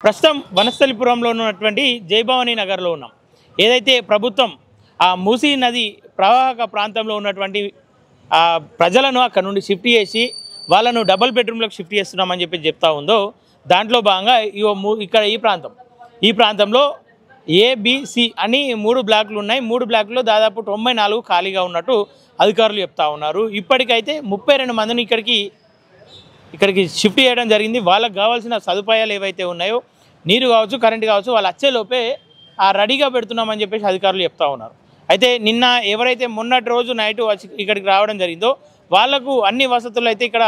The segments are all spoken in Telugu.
ప్రస్తుతం వనస్థలిపురంలో ఉన్నటువంటి జయభవానీ నగర్లో ఉన్నాం. ఏదైతే ప్రభుత్వం ఆ మూసీ నది ప్రవాహక ప్రాంతంలో ఉన్నటువంటి ప్రజలను అక్కడ నుండి షిఫ్ట్ చేసి వాళ్ళను డబుల్ బెడ్రూమ్లకు షిఫ్ట్ చేస్తున్నామని చెప్తా ఉందో దాంట్లో భాగంగా ఇక్కడ ఈ ప్రాంతంలో ఏబిసి అని 3 బ్లాకులు ఉన్నాయి. 3 బ్లాకుల్లో దాదాపు 94 ఖాళీగా ఉన్నట్టు అధికారులు చెప్తా ఉన్నారు. ఇప్పటికైతే 32 మందిని ఇక్కడికి షిఫ్ట్ చేయడం జరిగింది. వాళ్ళకి కావాల్సిన సదుపాయాలు ఏవైతే ఉన్నాయో నీరు కావచ్చు, కరెంటు కావచ్చు, వాళ్ళు వచ్చేలోపే రెడీగా పెడుతున్నామని చెప్పేసి అధికారులు చెప్తా ఉన్నారు. అయితే నిన్న ఎవరైతే మొన్నటి రోజు నైట్ వచ్చి ఇక్కడికి రావడం జరిగిందో వాళ్లకు అన్ని వసతులు అయితే ఇక్కడ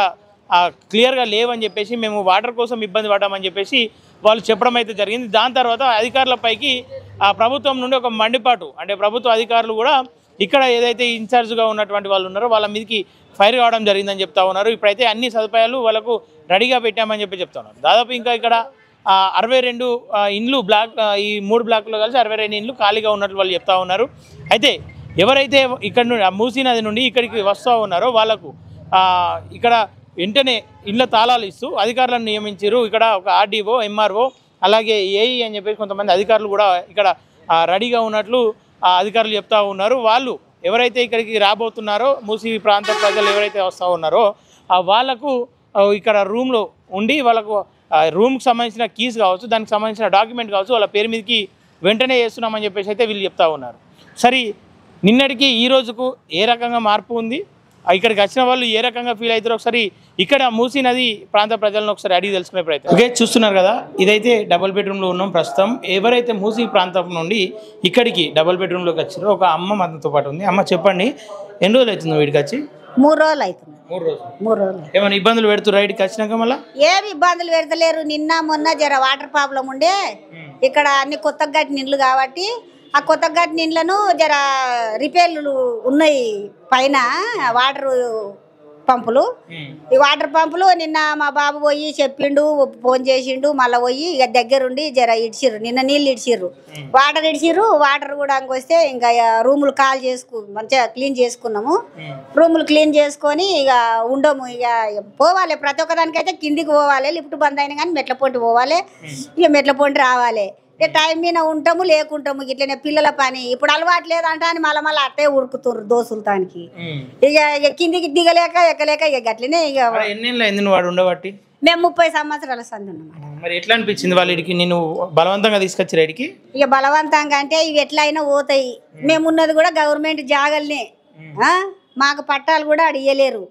క్లియర్గా లేవని చెప్పేసి మేము వాటర్ కోసం ఇబ్బంది పడ్డామని చెప్పేసి వాళ్ళు చెప్పడం అయితే జరిగింది. దాని తర్వాత అధికారులపైకి ప్రభుత్వం నుండి ఒక మండిపాటు, అంటే ప్రభుత్వ అధికారులు కూడా ఇక్కడ ఏదైతే ఇన్ఛార్జ్గా ఉన్నటువంటి వాళ్ళు ఉన్నారో వాళ్ళ మీదకి ఫైర్ కావడం జరిగిందని చెప్తా ఉన్నారు. ఇప్పుడైతే అన్ని సదుపాయాలు వాళ్ళకు రెడీగా పెట్టామని చెప్తా ఉన్నారు. దాదాపు ఇంకా ఇక్కడ 62 ఇండ్లు ఈ 3 బ్లాకుల్లో కలిసి 62 ఇండ్లు ఖాళీగా ఉన్నట్లు వాళ్ళు చెప్తా ఉన్నారు. అయితే ఎవరైతే ఇక్కడ నుండి మూసీ నది నుండి ఇక్కడికి వస్తూ ఉన్నారో వాళ్ళకు ఇక్కడ వెంటనే ఇళ్ల తాళాలు ఇస్తూ అధికారులను నియమించారు. ఇక్కడ ఒక ఆర్డీఓ, ఎంఆర్ఓ, అలాగే ఏఈ అని చెప్పేసి కొంతమంది అధికారులు కూడా ఇక్కడ రెడీగా ఉన్నట్లు అధికారులు చెప్తా ఉన్నారు. వాళ్ళు ఎవరైతే ఇక్కడికి రాబోతున్నారో మూసీ ప్రాంత ప్రజలు ఎవరైతే వస్తూ ఉన్నారో వాళ్ళకు ఇక్కడ రూమ్లో ఉండి వాళ్ళకు రూమ్కి సంబంధించిన కీస్ కావచ్చు, దానికి సంబంధించిన డాక్యుమెంట్ కావచ్చు వాళ్ళ పేరు మీదకి వెంటనే చేస్తున్నామని చెప్పేసి అయితే వీళ్ళు చెప్తా ఉన్నారు. సరే, నిన్నటికి ఈ రోజుకు ఏ రకంగా మార్పు ఉంది, ఇక్కడికి వచ్చిన వాళ్ళు ఏ రకంగా ఫీల్ అవుతారో ఒకసారి ఇక్కడ మూసీ నది ప్రాంత ప్రజలను ఒకసారి అడిగి తెలుసుకునే ప్రయత్నం. ఓకే, చూస్తున్నారు కదా, ఇదైతే డబుల్ బెడ్రూమ్లో ఉన్నాం. ప్రస్తుతం ఎవరైతే మూసీ ప్రాంతం నుండి ఇక్కడికి డబుల్ బెడ్రూమ్లోకి వచ్చారో ఒక అమ్మ మనతో పాటు ఉంది. అమ్మ, చెప్పండి, ఎన్ని రోజులు అవుతుంది వీడికి వచ్చి? 3 రోజులు అవుతుంది. 3 రోజులు. ఏమైనా ఇబ్బందులు పెడుతున్నారు రైడ్కి వచ్చినాక? మళ్ళీ ఏమి ఇబ్బందులు పెడతలేరు. నిన్న మొన్న జర వాటర్ ప్రాబ్లం ఉండే ఇక్కడ అన్ని కొత్తగా కట్టిన ఇండ్లు కాబట్టి ఆ కొత్తగా కట్టిన ఇండ్లను జర రిపేర్లు ఉన్నాయి. పైన వాటర్ పంపులు, ఈ వాటర్ పంపులు నిన్న మా బాబు పోయి చెప్పిండు, ఫోన్ చేసిండు, మళ్ళీ పోయి ఇక దగ్గరుండి జర ఇడిచిర్రు. నిన్న నీళ్ళు ఇడిచిర్రు, వాటర్ ఇడిచిర్రు. వాటర్ కూడా వస్తే ఇంకా రూములు మంచిగా క్లీన్ చేసుకున్నాము. రూములు క్లీన్ చేసుకొని ఇక ఉండము. ఇక పోవాలి, ప్రతి ఒక్కదానికైతే కిందికి పోవాలి. లిఫ్ట్ బంద్ అయినా కానీ మెట్ల పొంటి పోవాలి, ఇక మెట్ల పొంటి రావాలి. ఇక టైం మీద ఉంటాము లేకుంటాము. ఇట్లనే పిల్లల పని ఇప్పుడు అలవాటు లేదంట అని మళ్ళీ అట్టే ఉడుకుతుర్రు దోసులతానికి. ఇక కిందికి దిగలేక ఎక్కలేక ఇక అట్లనే. ఇక ఉండబట్టి మేము 30 సంవత్సరాల సంది ఉన్నమాట. మరి ఎట్లా అనిపించింది వాళ్ళకి? నేను బలవంతంగా తీసుకొచ్చి రైడ్కి? ఇక బలవంతంగా అంటే ఇవి ఎట్లయినా పోతాయి. మేమున్నది కూడా గవర్నమెంట్ జాగల్నే, మాకు పట్టాలు కూడా అడిగలేరు.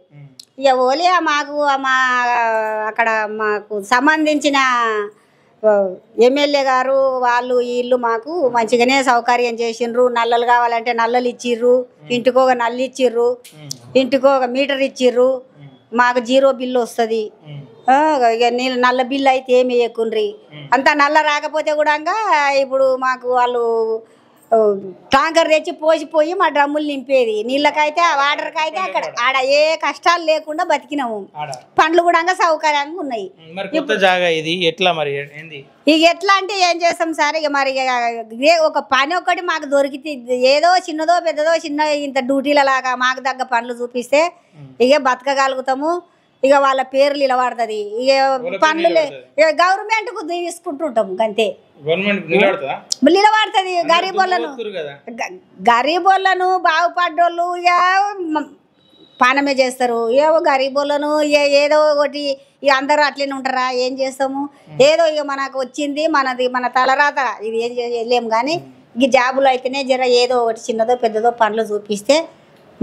ఇక ఓలే మాకు అక్కడ మాకు సంబంధించిన ఎమ్మెల్యే గారు వాళ్ళు వీళ్ళు మాకు మంచిగానే సౌకర్యం చేసిండ్రు. నల్లలు కావాలంటే నల్లలు ఇచ్చిర్రు, ఇంటికి ఒక నల్లు ఇచ్చిర్రు, ఇంటికి ఒక మీటర్ ఇచ్చిర్రు. మాకు 0 బిల్లు వస్తుంది. ఇక నల్ల బిల్లు అయితే ఏమి వేయకుండ్రి. అంతా నల్ల రాకపోతే కూడా ఇప్పుడు మాకు వాళ్ళు ట్యాంకర్ తెచ్చి పోసిపోయి మా డ్రమ్ములు నింపేది. నీళ్ళకైతే వాటర్కి అయితే అక్కడ ఆడ ఏ కష్టాలు లేకుండా బతికినాము. పండ్లు కూడా సౌకర్యంగా ఉన్నాయి. ఇక ఎట్లా అంటే ఏం చేస్తాం సార్? ఇక మరి ఒక పని ఒకటి మాకు దొరికితే ఏదో చిన్నదో పెద్దదో ఇంత డ్యూటీల లాగా మాకు తగ్గ పనులు చూపిస్తే ఇక బతకగలుగుతాము. ఇక వాళ్ళ పేర్లు నిలబడుతుంది. ఇక పనులు గవర్నమెంట్కు తీసుకుంటుంటాము అంతే. నిలబడుతుంది. గరీబోళ్ళను బాగుపడ్డోళ్ళు ఇక పానమే చేస్తారు. ఏవో గరీబోళ్ళను ఏదో ఒకటి ఇక అందరూ అట్లనే ఉంటారా? ఏం చేస్తాము? ఏదో ఇక మనకు వచ్చింది, మన తలరాత, ఇది ఏం చేయలేము. కానీ ఇక జాబులు అయితేనే జర ఏదో ఒకటి చిన్నదో పెద్దదో పనులు చూపిస్తే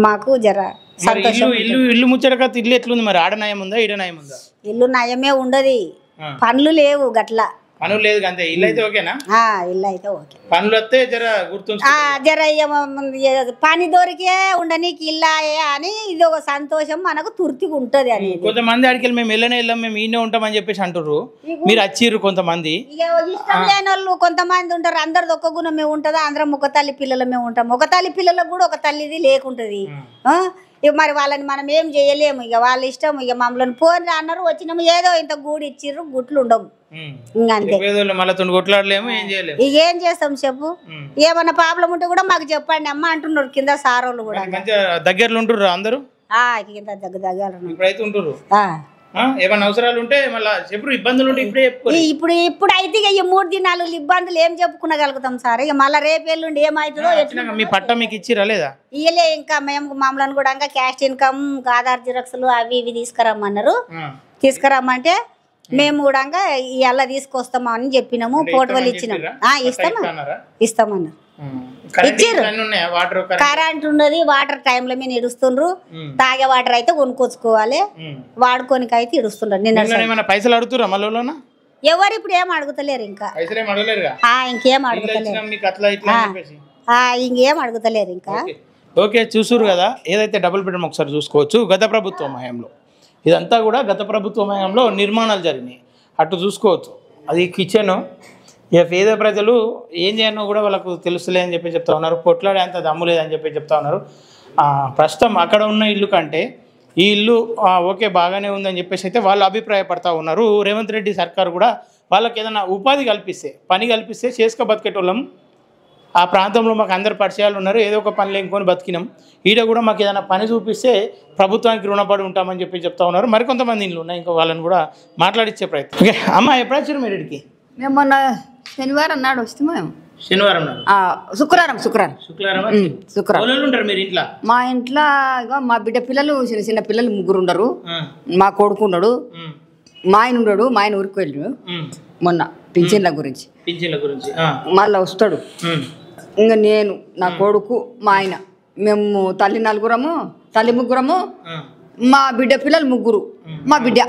మాకు జర సంతోషం. ఇల్లు ముచ్చట ఇల్లు ఎట్లుంది మరి? ఆడ నయం ఉందా, ఈడ నయం ఉందా? ఇల్లు నయమే ఉండదు, పనులు లేవు గట్లా. పనులు లేదు అంతే. ఇల్లు అయితే ఓకేనా? ఇల్లు అయితే ఓకే. పనులు వస్తే జర జర పని దొరికే ఉండనీకి ఇల్లా అని ఇది ఒక సంతోషం మనకు తృప్తిగా ఉంటది. అని కొంతమంది అడిగి మేము వెళ్ళాం, మేము ఈయనే ఉంటామని చెప్పేసి అంటారు. మీరు వచ్చిర్రు కొంతమంది. ఇష్టం లేని వాళ్ళు కొంతమంది ఉంటారు. అందరిది ఒక్క గుణమే ఉంటుందా? అందరం ఒక తల్లి పిల్లలమే ఉంటాం. ఒక తల్లి పిల్లలకు కూడా ఒక తల్లిది లేకుంటది. ఇక మరి వాళ్ళని మనం ఏం చేయలేము. ఇక వాళ్ళ ఇష్టం. ఇక మమ్మల్ని ఫోన్ అన్నారు, వచ్చినాము, ఏదో ఇంత గూడు ఇచ్చిర్రు, గుట్లు ఉండవు. ఇంకంతే. ఇక ఏం చేస్తాం చెప్పు? ఏమన్నా ప్రాబ్లం ఉంటే కూడా మాకు చెప్పండి అమ్మ అంటున్నారు కింద సారోళ్ళు కూడా. దగ్గరలో ఉంటుర్రు అందరూ? దగ్గర ఏమైనా అవసరాలు ఉంటే మళ్ళీ చెప్పుడు, ఇబ్బందులు ఉంటే ఇప్పుడే చెప్పుకోరు. ఇప్పుడు అయితే ఇక ఈ 3 దినాలు ఇబ్బందులు ఏం చెప్పుకునగలుగుతాం సార్. ఇక మళ్ళీ రేపెల్లుండి ఏమవుతుందో. మీ పట్ట మీకు ఇచ్చిరా లేదా? ఇయ్యలే ఇంకా. మేము మమ్మల్ని కూడా ఇంకా క్యాష్ ఇన్కమ్, ఆధార్ జిరాక్స్లు అవి ఇవి తీసుకురమ్మన్నారు. తీసుకురమ్మంటే మేము కూడా ఇవాళ తీసుకొస్తామని చెప్పినాము. ఫోటోలు ఇచ్చినాం. ఇస్తామన్నారు. కరెంట్ ఉన్నది, వాటర్ టైంలో మీరు ఇడుస్తుండ్రు. తాగే వాటర్ అయితే కొనుక్కొచ్చుకోవాలి, వాడుకోనికి అయితే ఇడుస్తుండ్రు. నిన్న పైసలు అడుగుతురా మళ్ళీ? ఎవరు ఇప్పుడు ఏం అడుగుతలేరు ఇంకా. ఇంకేం అడుగుతలేరు, ఇంకేం అడుగుతలేరు ఇంకా. ఓకే, చూసురు కదా ఏదైతే డబుల్ బెడ్రూమ్ ఒకసారి చూసుకోవచ్చు. గత ప్రభుత్వం హయాంలో ఇదంతా కూడా గత ప్రభుత్వం హయాంలో నిర్మాణాలు జరిగినాయి. అటు చూసుకోవచ్చు. అది కిచెను. ఇక పేద ప్రజలు ఏం చేయనో కూడా వాళ్ళకు తెలుసులే అని చెప్పి చెప్తా ఉన్నారు. కొట్లాడే అంత దమ్ము లేదని చెప్పి చెప్తా ఉన్నారు. ప్రస్తుతం అక్కడ ఉన్న ఇల్లు కంటే ఈ ఇల్లు ఓకే బాగానే ఉందని చెప్పేసి అయితే వాళ్ళు అభిప్రాయపడతా ఉన్నారు. రేవంత్ రెడ్డి సర్కారు కూడా వాళ్ళకి ఏదైనా ఉపాధి కల్పిస్తే, పని కల్పిస్తే చేసుక బతికేటోళ్ళం. ఆ ప్రాంతంలో మాకు అందరు పరిచయాలు ఉన్నారు, ఏదో ఒక పని లేకొని బతికినాం. ఈడ కూడా మాకు ఏదైనా పని చూపిస్తే ప్రభుత్వానికి రుణపడి ఉంటామని చెప్పి చెప్తా ఉన్నారు. మరికొంతమంది ఇల్లు ఉన్నాయి, ఇంకా వాళ్ళని కూడా మాట్లాడించే ప్రయత్నం. ఓకే అమ్మ, ఎప్పుడు వచ్చారు మీరు ఇక్కడికి? మేము మొన్న శనివారం నాడు వస్తాము. శనివారం నాడు? శుక్రవారం ఉంటారు మీరు ఇంట్లో? మా ఇంట్లో మా బిడ్డ పిల్లలు, చిన్న చిన్న పిల్లలు 3 ఉండరు. మా కొడుకు ఉన్నాడు, మా ఆయన ఉన్నాడు. మా ఆయన ఊరికి వెళ్ళాడు మొన్న పింఛన్ల గురించి. మళ్ళీ వస్తాడు. ఇంకా నేను, నా కొడుకు, మా ఆయన, మేము తల్లి 4, తల్లి 3, మా బిడ్డ పిల్లలు 3. మా బిడ్డ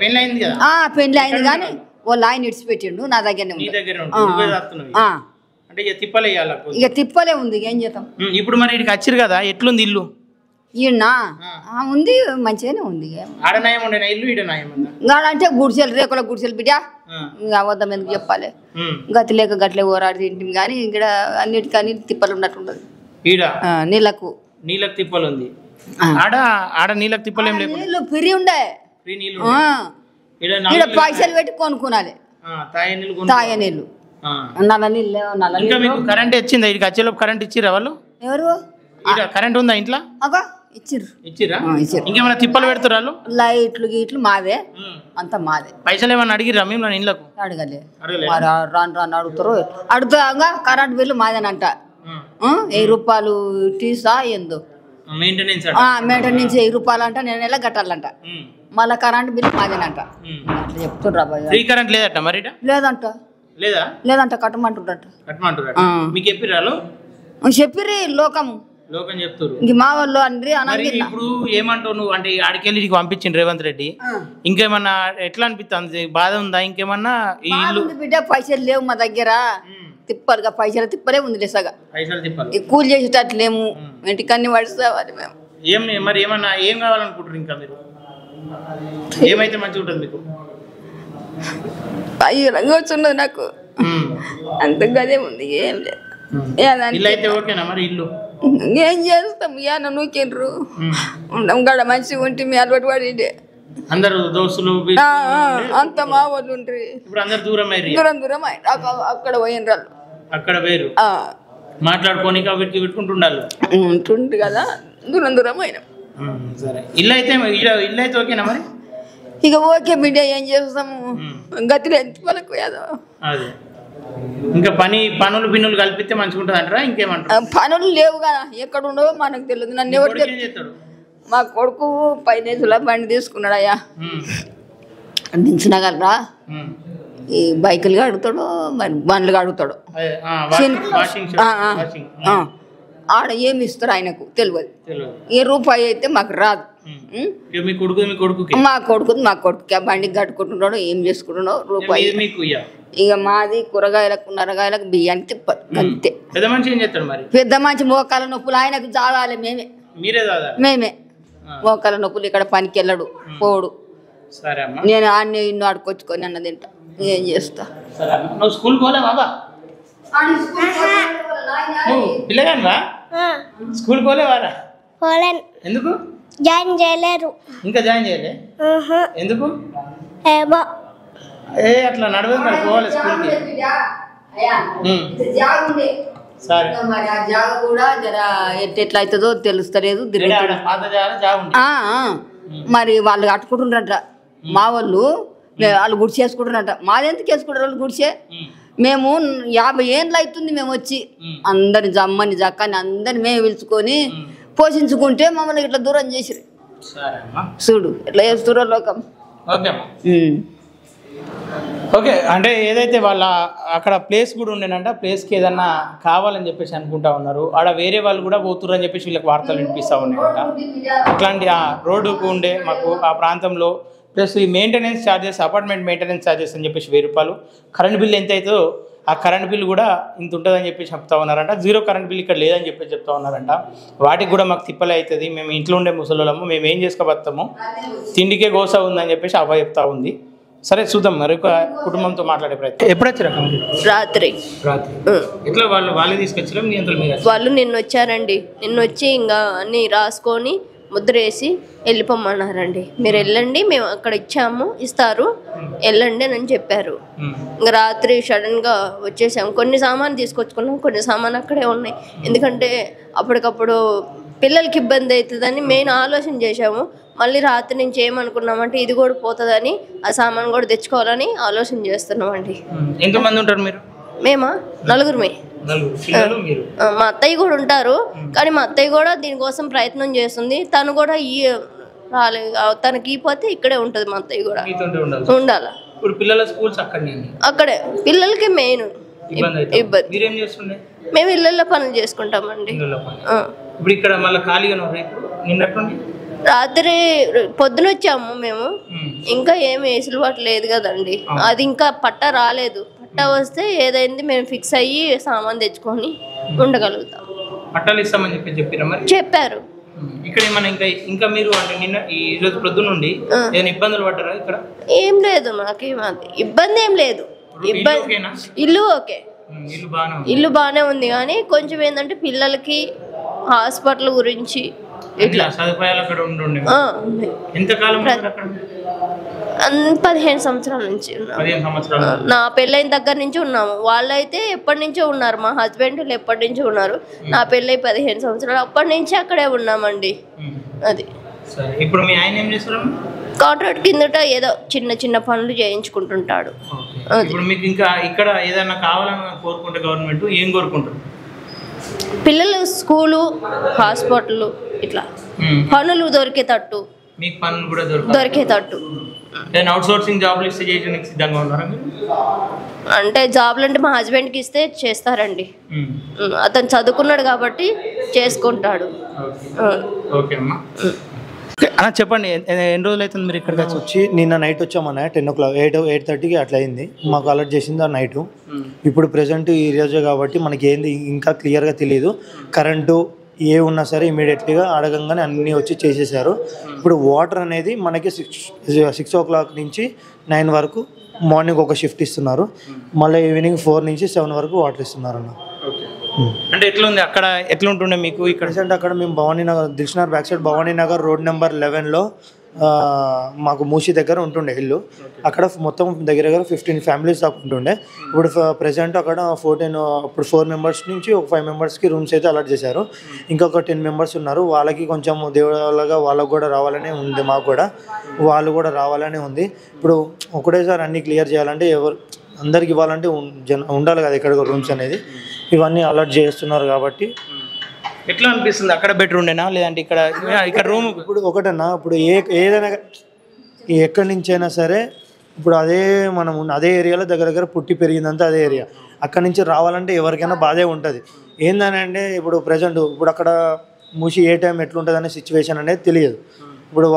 పెళ్లి అయింది కానీ వాళ్ళ ఆయన ఇడిచిపెట్టిండు, నా దగ్గరనే ఇక తిప్పలే ఉంది. ఏం చేద్దాం ఇప్పుడు? మరి ఇక్కడికి వచ్చారు కదా, ఎట్లుంది ఇల్లు? ఈయన ఉంది, మంచిగానే ఉంది. అంటే గుడిసెలు, రేకుల గుడిసెలు బిడ్డ. ఇంకా అబద్ధం ఎందుకు చెప్పాలి? గతి లేక గట్లే ఓరాడి తింటాం కానీ ఇక్కడ అన్నిటికీ తిప్పలు ఉన్నట్టుండదు. నీళ్ళకు తిప్పలు ఉంది. ఆడ నీళ్ళకి తిప్పలేం లేదు. నీళ్ళు ఫ్రీ ఉండే, పైసలు పెట్టి కొనుక్కోనాలి. తాగే నీళ్ళు, నల్ల నీళ్ళు. కరెంట్ వచ్చిందా? ఇక్కడికి వచ్చేలోపు కరెంట్ ఇచ్చిరా వాళ్ళు? ఎవరు? కరెంట్ ఉందా ఇంట్లో? ఇచ్చిర్రా. ఇంకేమైనా తిప్పలు పెడతారు వాళ్ళు? లైట్లు గీట్లు మావే, అంతా మాదే. పైసలు ఏమన్నా అడిగిరా మేము ఇళ్ళకు? అడగలే. రాను అడుగుతారు. అడుగుతా కరెంట్ బిల్లు మాదేనంట. 1000 రూపాయలు టీసా ఏందో మెయింటెనెన్స్ 1000 రూపాయలు అంట. నేను నెల కట్టాలంట. మళ్ళా కరెంట్ బిల్లు మాదేనంట. అట్లా చెప్తుండ్రా. ఫ్రీ కరెంట్ లేదట మరి? లేదంట, కట్టమంటుండ్రట. మీకు చెప్పిర్రి లోకం చెప్తారు. ఇంక మా వాళ్ళు అండ్రి ఇప్పుడు ఏమంటావు నువ్వు? అంటే ఆడికెళ్ళి పంపించింది రేవంత్ రెడ్డి, ఇంకేమన్నా ఎట్లా అనిపిస్తుంది? బాధ ఉందా ఇంకేమన్నా? ఈ ఇల్లు బిడ్డ పైసలు లేవు మా దగ్గర, తిప్పలుగా పైసలు తిప్పలే ఉంది లేసగా. కూలి చేసేటట్లేము, ఇంటికన్నీ పడిస్తావాలి మేము. మరి ఏమన్నా ఏం కావాలనుకుంటారు ఇంకా మీరు? ఏమైతే మంచిగా ఉంటుంది మీకు? అయ్యో వచ్చున్నది నాకు, అంత గదే ఉంది. ఏం లేదు. ఇల్లు ఏం చేస్తాం? ఏమన్నా నూకిండ్రు ఉండం గడ మంచిగా ఉంటే మీ అలవాటు పడి అందరు దోస్తులు అంత మా వాళ్ళు ఉండ్రి. దూరం అక్కడ పోయిన అక్కడ వేరు మాట్లాడుకొని పెట్టుకుంటుండాలి ఉంటుండ్రు కదా, దూరం అయినా. సరే, ఇల్లు అయితే ఓకేనా మరి? ఇక ఓకే బిడ్డ, ఏం చేస్తాము? గతిలో ఎంత వాళ్ళకు అదే. ఇంకా పనులు కలిపితే మంచిగా ఉంటుంది అంటారా? ఇంకేమంటారు? పనులు లేవు కదా, ఎక్కడ ఉండవో మనకు తెలియదు. నన్ను ఎవరు చెప్తాడు? మా కొడుకు 5 బండి తీసుకున్నాడు. అయ్యా దించినగలరా? ఈ బైకులుగా అడుగుతాడు, మరి బండ్లుగా అడుగుతాడు. ఆడ ఏమి ఇస్తారు ఆయనకు తెలియదు. ఏ రూపాయి అయితే మాకు రాదు. మా కొడుకు బండి కట్టుకుంటున్నాడు, ఏం చేసుకుంటున్నాడు రూపాయి. ఇక మాది కూరగాయలకు నరగాయలకు బియ్యానికి తిప్పదు అంతే. పెద్ద మంచి మోకాల నొప్పులు ఆయనకు జాగాలి, మేమే మోకాల నొప్పులు. ఇక్కడ పనికి వెళ్ళడు, పోడు. నేను అన్ని ఇన్ను ఆడుకొచ్చుకొని అన్న తింటా. ఏం చేస్తా? స్కూల్ పోలేవారా? ఎందుకు జాయిన్ చేయలేరు? ఇంకా జాయిన్ చేయలే? ఎందుకు? అట్లా నడవదు మరి, పోవాలి స్కూల్కి. సరే, కూడా జర ఎట్లా అవుతుందో తెలుస్తలేదు. మరి వాళ్ళు కట్టుకుంటున్నారట మా వాళ్ళు వాళ్ళు గుడిసె వేసుకుంటున్నారట. మాది ఎందుకు వేసుకుంటారు వాళ్ళు గుడిసె? మేము 50 ఏళ్ళు అవుతుంది మేము వచ్చి అందరిని జమ్మని జక్కని అందరిని మేము పిలుచుకొని పోషించుకుంటే మమ్మల్ని ఇట్లా దూరం చేసిరు. చూడు ఇట్లా చేస్తురో లోకం. ఓకే, అంటే ఏదైతే వాళ్ళ అక్కడ ప్లేస్ కూడా ఉండేనంట, ప్లేస్కి ఏదన్నా కావాలని చెప్పేసి అనుకుంటా ఉన్నారు. ఆడ వేరే వాళ్ళు కూడా పోతుర్రు అని చెప్పేసి వీళ్ళకి వార్తలు వినిపిస్తూ ఉన్నాయంట. అట్లాంటి ఆ రోడ్డుకు ఉండే మాకు ఆ ప్రాంతంలో ప్లస్ ఈ maintenance charges, apartment maintenance charges అని చెప్పేసి 1000 రూపాయలు, కరెంట్ బిల్ ఎంత అవుతుందో ఆ కరెంట్ బిల్ కూడా ఇంత ఉంటుందని చెప్పి చెప్తా ఉన్నారంట. 0 కరెంట్ బిల్ ఇక్కడ లేదని చెప్పి చెప్తా ఉన్నారంట. వాటికి కూడా మాకు తిప్పలే అవుతుంది, మేము ఇంట్లో ఉండే ముసలోళ్ళము, మేము ఏం చేసుకోబోతాము, తిండికే గోస ఉందని చెప్పేసి అవ్వ చెప్తా ఉంది. సరే చూద్దాం, మరొక కుటుంబంతో మాట్లాడే ప్రయత్నం. ఎప్పుడు వచ్చారు? రాత్రి. ఎట్లా వాళ్ళే తీసుకొచ్చారు? వాళ్ళు నిన్న వచ్చారండి. నిన్న వచ్చి ఇంకా అన్నీ రాసుకొని ముద్ర వేసి వెళ్ళిపోమన్నారండి. మీరు వెళ్ళండి, మేము అక్కడ ఇస్తారు, వెళ్ళండి అని చెప్పారు. ఇంకా రాత్రి సడన్గా వచ్చేసాము. కొన్ని సామాన్లు తీసుకొచ్చుకున్నాం, కొన్ని సామాన్లు అక్కడే ఉన్నాయి. ఎందుకంటే అప్పటికప్పుడు పిల్లలకి ఇబ్బంది అవుతుందని మెయిన్ ఆలోచన చేసాము. మళ్ళీ రాత్రి నుంచి ఏమనుకున్నామంటే ఇది కూడా పోతుందని ఆ సామాన్ కూడా తెచ్చుకోవాలని ఆలోచన చేస్తున్నామండి. ఎంతమంది ఉంటారు మీరు? మేమా 4 మా అత్తయ్య కూడా ఉంటారు, కానీ మా అత్తయ్య కూడా దీనికోసం ప్రయత్నం చేస్తుంది. తను కూడా తనకి పోతే ఇక్కడే ఉంటుంది. మా అత్తయ్య కూడా ఉండాలి. అక్కడే పిల్లలకి మెయిన్ ఇబ్బంది. మేము ఇళ్ళల్లో పనులు చేసుకుంటామండి. రాత్రి పొద్దున వచ్చాము మేము, ఇంకా ఏమి వేసులుబాటు లేదు కదండి. అది ఇంకా పట్ట రాలేదు. పట్ట వస్తే ఏదైంది మేము ఫిక్స్ అయ్యి సామాన్ తెచ్చుకొని ఉండగలుగుతాం. పట్టాలు ఇస్తామని చెప్పారు. ఇక్కడ ఇంకా మీరు అంటే నిన్న ఈ రోజు పొద్దున నుండి ఇబ్బందులు పడ్డారా? ఇక్కడ ఏం లేదు, మాకేం ఇబ్బంది ఏం లేదు. ఇల్లు ఓకే, ఇల్లు బాగానే ఉంది. కానీ కొంచెం ఏంటంటే పిల్లలకి హాస్పిటల్ గురించి ఇట్లా 15 సంవత్సరాల నుంచి నా పెళ్ళైన దగ్గర నుంచి ఉన్నాము. వాళ్ళైతే ఎప్పటి నుంచో ఉన్నారు, మా హస్బెండ్ ఎప్పటి నుంచో ఉన్నారు. నా పెళ్ళై 15 సంవత్సరాలు అప్పటి నుంచి అక్కడే ఉన్నామండి. అది ఇప్పుడు మీ ఆయన ఏం చేస్తారు? కాంట్రాక్ట్ కిందట ఏదో చిన్న చిన్న పనులు చేయించుకుంటుంటాడు. ఇప్పుడు మీకు ఇంకా ఇక్కడ ఏదైనా కావాలని కోరుకుంటే గవర్నమెంట్ ఏం కోరుకుంటారు? పిల్లలు స్కూలు, హాస్పిటల్ ఇట్లా పనులు దొరికేటట్టు, మీకు పనులు కూడా దొరికేటట్టు. అవుట్ సోర్సింగ్ జాబ్లు ఇస్తే చేయడానికి సిద్ధంగా ఉన్నారా? అంటే జాబ్లు అంటే మా హస్బెండ్కి ఇస్తే చేస్తారండి. అతను చదువుకున్నాడు కాబట్టి చేసుకుంటాడు. ఓకే అమ్మా, చెప్పండి. ఎన్ని రోజులు అవుతుంది మీరు ఇక్కడికి వచ్చి? నిన్న నైట్ వచ్చామన్న 10 o'clock 8:30కి అట్లా అయింది. మాకు అలర్ట్ చేసింది ఆ నైటు. ఇప్పుడు ప్రెసెంట్ ఈ రోజే కాబట్టి మనకి ఏంది ఇంకా క్లియర్గా తెలియదు. కరెంటు ఏ ఉన్నా సరే ఇమీడియట్లీగా అడగంగానే అన్నీ వచ్చి చేసేసారు. ఇప్పుడు వాటర్ అనేది మనకి 6 o'clock నుంచి 9 వరకు మార్నింగ్ ఒక షిఫ్ట్ ఇస్తున్నారు. మళ్ళీ ఈవినింగ్ 4 నుంచి 7 వరకు వాటర్ ఇస్తున్నారు అన్న. అంటే ఎట్లా ఉంది అక్కడ? ఎట్లా ఉంటుండే మీకు ఇక్కడ? అక్కడ మేము Bhavaninagar, Dilsukhnagar back side Bhavaninagar road number 11లో మాకు మూసి దగ్గర ఉంటుండే ఇల్లు. అక్కడ మొత్తం దగ్గర 15 ఫ్యామిలీస్ దాకా ఉంటుండే. ఇప్పుడు ప్రెసెంట్ అక్కడ 14 ఇప్పుడు 4 మెంబర్స్ నుంచి ఒక 5 మెంబర్స్కి రూమ్స్ అయితే అలాట్ చేశారు. ఇంకొక 10 మెంబర్స్ ఉన్నారు. వాళ్ళకి కొంచెం దేవుళ్ళగా వాళ్ళకు కూడా రావాలనే ఉంది, మాకు కూడా వాళ్ళు కూడా రావాలనే ఉంది. ఇప్పుడు ఒకటేసారి అన్నీ క్లియర్ చేయాలంటే అందరికి ఇవ్వాలంటే ఉండాలి కదా ఇక్కడ రూమ్స్ అనేది. ఇవన్నీ అలర్ట్ చేస్తున్నారు కాబట్టి ఎట్లా అనిపిస్తుంది? అక్కడ బెటర్ ఉండేనా లేదంటే ఇక్కడ రూమ్? ఇప్పుడు ఒకటన్నా, ఇప్పుడు ఏదైనా ఎక్కడి నుంచి అయినా సరే ఇప్పుడు మనం అదే ఏరియాలో దగ్గర పుట్టి పెరిగిందంతా అదే ఏరియా. అక్కడి నుంచి రావాలంటే ఎవరికైనా బాధే ఉంటుంది. ఏందనంటే ఇప్పుడు ప్రజెంట్ ఇప్పుడు అక్కడ మూసి ఏ టైం ఎట్లుంటుంది అనే సిచ్యువేషన్ అనేది తెలియదు. ఇప్పుడు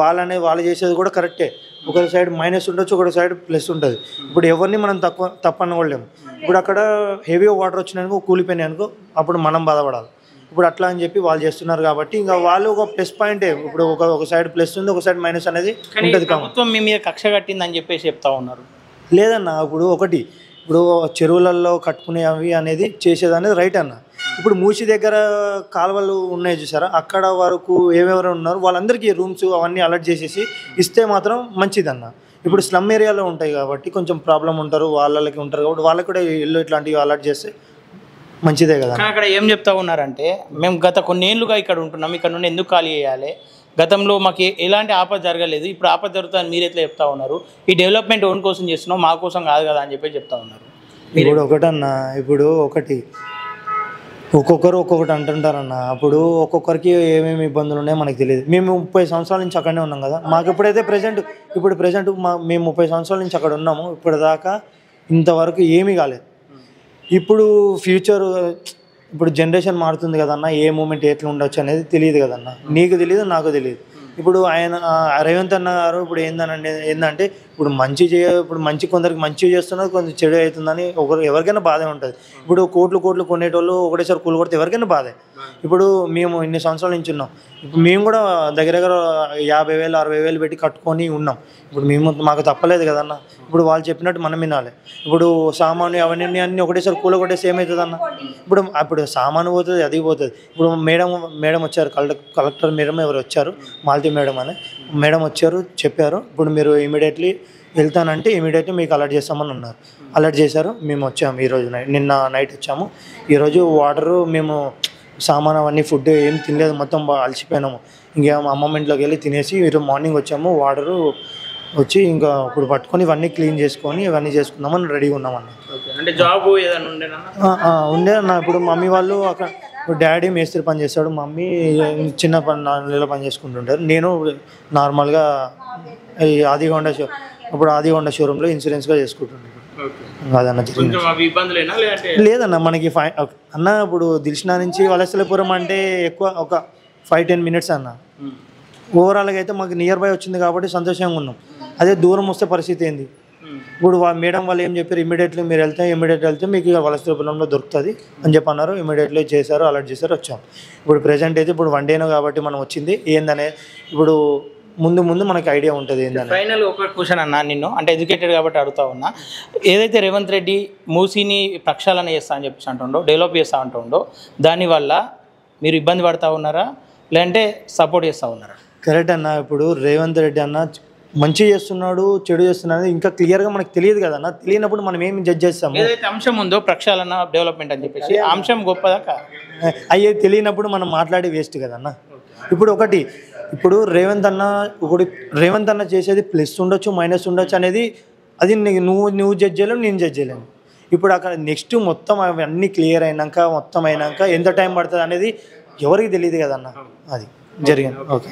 వాళ్ళు చేసేది కూడా కరెక్టే. ఒక సైడ్ మైనస్ ఉండొచ్చు, ఒక సైడ్ ప్లస్ ఉంటుంది. ఇప్పుడు ఎవరిని మనం తప్పనలేము. ఇప్పుడు అక్కడ హెవీ వాటర్ వచ్చినాయనుకో, కూలిపోయినాయి అనుకో, అప్పుడు మనం బాధపడాలి. ఇప్పుడు అట్లా అని చెప్పి వాళ్ళు చేస్తున్నారు కాబట్టి ఇంకా వాళ్ళు ఒక ప్లస్ పాయింటే. ఇప్పుడు ఒక సైడ్ ప్లస్ ఉంది, ఒక సైడ్ మైనస్ అనేది ఉంటుంది. ప్రభుత్వం మీ మీద కక్ష కట్టిందని చెప్పేసి చెప్తా ఉన్నారు. లేదన్న, ఇప్పుడు చెరువులలో కట్టుకునేవి అనేది చేసేదనేది రైట్ అన్న. ఇప్పుడు మూసి దగ్గర కాలువలు ఉన్నాయి చూసారా, అక్కడ వరకు ఎవరెవరు ఉన్నారు వాళ్ళందరికీ రూమ్స్ అవన్నీ అలర్ట్ చేసేసి ఇస్తే మాత్రం మంచిదన్న. ఇప్పుడు స్లమ్ ఏరియాలో ఉంటాయి కాబట్టి కొంచెం ప్రాబ్లం ఉంటారు, వాళ్ళకి ఉంటారు కాబట్టి వాళ్ళకి కూడా ఇల్లు ఇట్లాంటివి అలర్ట్ చేస్తే మంచిదే కదా. అక్కడ ఏం చెప్తా ఉన్నారంటే, మేము గత కొన్ని ఏళ్ళుగా ఇక్కడ ఉంటున్నాం, ఇక్కడ నుండి ఎందుకు ఖాళీ చేయాలి, గతంలో మాకు ఎలాంటి ఆపద జరగలేదు, ఇప్పుడు ఆపద జరుగుతుందని మీరు ఎట్లా చెప్తా ఉన్నారు? ఈ డెవలప్మెంట్ ఓన్ కోసం చేస్తున్నాం, మా కోసం కాదు కదా అని చెప్పి చెప్తా ఉన్నారు. ఇప్పుడు ఒకటన్నా, ఇప్పుడు ఒక్కొక్కరు ఒక్కొక్కటి అంటుంటారన్న. అప్పుడు ఒక్కొక్కరికి ఏమేమి ఇబ్బందులు ఉన్నాయో మనకు తెలియదు. మేము 30 సంవత్సరాల నుంచి అక్కడనే ఉన్నాం కదా. మాకు ఎప్పుడైతే ప్రజెంట్ మేము 30 సంవత్సరాల నుంచి అక్కడ ఉన్నాము. ఇప్పటిదాకా ఇంతవరకు ఏమీ కాలేదు. ఇప్పుడు ఫ్యూచర్, ఇప్పుడు జనరేషన్ మారుతుంది కదన్న, ఏ మూమెంట్ ఎట్లా ఉండొచ్చు అనేది తెలియదు కదన్న. నీకు తెలియదు, నాకు తెలియదు. ఇప్పుడు ఆయన రేవంత్ అన్న గారు ఇప్పుడు ఏంటంటే ఇప్పుడు మంచి కొందరికి మంచి చేస్తున్నారు, కొంచెం చెడు అవుతుందని ఎవరికైనా బాధే ఉంటుంది. ఇప్పుడు కోట్లు కొనేటోళ్ళు ఒకటేసారి కూలు కొడితే ఎవరికైనా బాధే. ఇప్పుడు మేము ఇన్ని సంవత్సరాల నుంచి ఉన్నాం. ఇప్పుడు మేము కూడా దగ్గర 50,000 60,000 పెట్టి కట్టుకొని ఉన్నాం. ఇప్పుడు మాకు తప్పలేదు కదన్న. ఇప్పుడు వాళ్ళు చెప్పినట్టు మనం వినాలి. ఇప్పుడు సామాను అవన్నీ అన్నీ ఒకటేసారి కూల కొట్టేసి ఏమవుతుంది అన్న? అప్పుడు సామాను పోతుంది, అది పోతుంది. ఇప్పుడు మేడం వచ్చారు, కలెక్టర్ మేడం ఎవరు వచ్చారు, మాలతి మేడం వచ్చారు, చెప్పారు ఇప్పుడు మీరు ఇమీడియట్లీ వెళ్తానంటే ఇమీడియట్లీ మీకు అలర్ట్ చేస్తామని ఉన్నారు. అలర్ట్ చేశారు. మేము వచ్చాము ఈరోజు నిన్న నైట్ వచ్చాము. ఈరోజు వాటరు మేము సామాను అవన్నీ ఫుడ్ ఏం తినలేదు, మొత్తం అలసిపోయినాము. ఇంకేమో అమ్మమ్మ ఇంట్లోకి వెళ్ళి తినేసి ఈరోజు మార్నింగ్ వచ్చాము. వాటరు వచ్చి ఇంకా ఇప్పుడు పట్టుకొని ఇవన్నీ క్లీన్ చేసుకొని ఇవన్నీ చేసుకుందామని రెడీగా ఉన్నామన్న. అంటే జాబ్ ఉండే అన్న. ఇప్పుడు మమ్మీ వాళ్ళు అక్కడ, డాడీ మేస్త్రి పని చేస్తాడు, మమ్మీ చిన్న నెలలో పని చేసుకుంటుంటారు. నేను నార్మల్గా ఈ ఆదిగొండ షోరూంలో ఇన్సూరెన్స్గా చేసుకుంటుంటాను. అదన్న లేదన్న మనకి అన్న. ఇప్పుడు దిల్షనా నుంచి వలసలపురం అంటే ఎక్కువ ఒక 5-10 మినిట్స్ అన్న. ఓవరాల్గా అయితే మాకు నియర్ బై వచ్చింది కాబట్టి సంతోషంగా ఉన్నాం. అదే దూరం వస్తే పరిస్థితి ఏంది? ఇప్పుడు మేడం వాళ్ళు ఏం చెప్పారు, ఇమీడియట్లీ మీరు వెళ్తే మీకు వలసలపురంలో దొరుకుతుంది అని చెప్పి అన్నారు. ఇమీడియట్లీ చేశారు, అలర్ట్ చేశారు, వచ్చాం. ఇప్పుడు ప్రెజెంట్ అయితే ఇప్పుడు 1 డేనో కాబట్టి మనం వచ్చింది ఏందనే ఇప్పుడు ముందు మనకి ఐడియా ఉంటుంది ఏంటంటే. ఫైనల్ ఒక క్వశ్చన్ అన్నా నిన్ను, అంటే ఎడ్యుకేటెడ్ కాబట్టి అడుగుతా ఉన్నా. ఏదైతే రేవంత్ రెడ్డి మూసీని ప్రక్షాళన చేస్తా అని చెప్పేసి అంటుండో, డెవలప్ చేస్తూ అంటుండో, దానివల్ల మీరు ఇబ్బంది పడుతూ ఉన్నారా లేదంటే సపోర్ట్ చేస్తూ ఉన్నారా? కరెక్ట్ అన్న. ఇప్పుడు రేవంత్ రెడ్డి అన్న మంచి చేస్తున్నాడు, చెడు చేస్తున్నాడు ఇంకా క్లియర్గా మనకు తెలియదు కదన్న. తెలియనప్పుడు మనం ఏమి జడ్జ్ చేస్తాము? ఏదైతే అంశం ఉందో ప్రక్షాళన డెవలప్మెంట్ అని చెప్పేసి అంశం గొప్పదా? అయ్యే తెలియనప్పుడు మనం మాట్లాడి వేస్ట్ కదన్న. ఇప్పుడు రేవంత్ అన్న చేసేది ప్లస్ ఉండొచ్చు, మైనస్ ఉండొచ్చు అనేది అది నువ్వు జడ్జ్ చేయలేవు, నేను జడ్జ్ చేయలేను. ఇప్పుడు అక్కడ నెక్స్ట్ మొత్తం అవన్నీ క్లియర్ అయినాక ఎంత టైం పడుతుంది అనేది ఎవరికి తెలియదు కదన్న. అది జరిగింది. ఓకే.